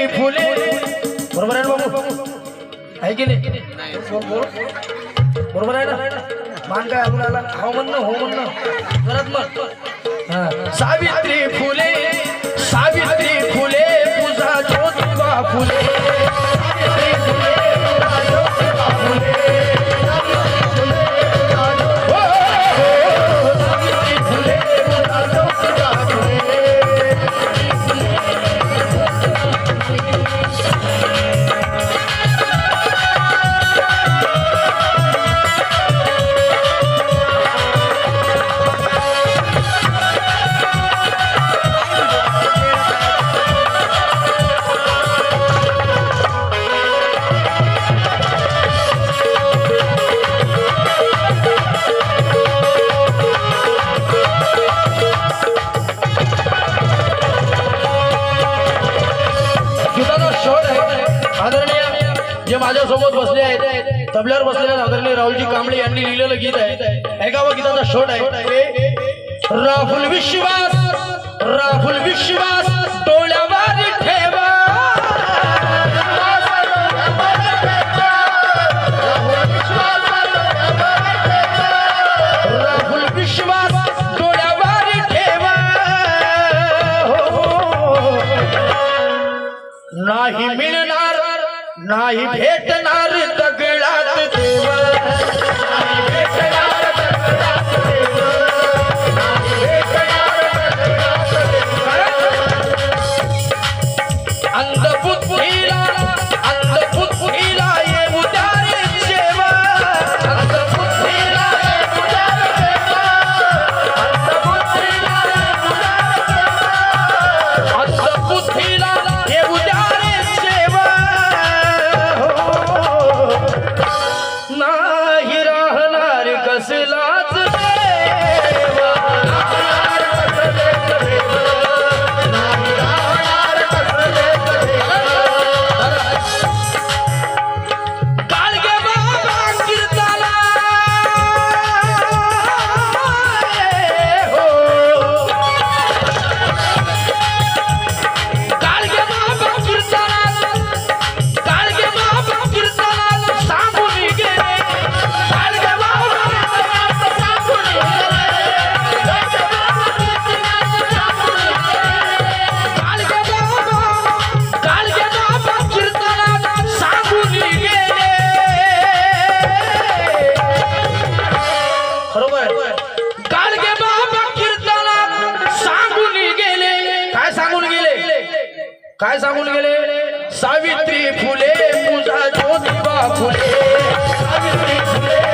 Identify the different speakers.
Speaker 1: फुले बरोबर आहे ना बाबू आहे की नाही बरोबर आहे ना मान काय अजून आला हो म्हणणं परत मग सावित्री फुले पूजा ज्योतिबा फुले जे माझ्यासोबत बसले आहेत तबल्यावर बसलेले आदरणीय राहुलजी कांबळे यांनी लिहिलेलं गीत आहे ऐका व गीताचा शॉट आहे राहुल विश्वास डोळ्यावर ठेवा राहुल विश्वास डोळ्यावर ठेवा नाही मिळणार नाही भेटणार दगडात देव अंधबुद्धीला येऊ द्या रे जेवा अंधबुद्धीला येऊ द्या रे जेवा नाही राहणार कसलाच देवा गाडगे बाबा कीर्तनाला गाडगे बाबा कीर्तनाला सांगून गेले काय सांगून गेले सावित्री फुले पूजा ज्योतिबा फुले सावित्री फुले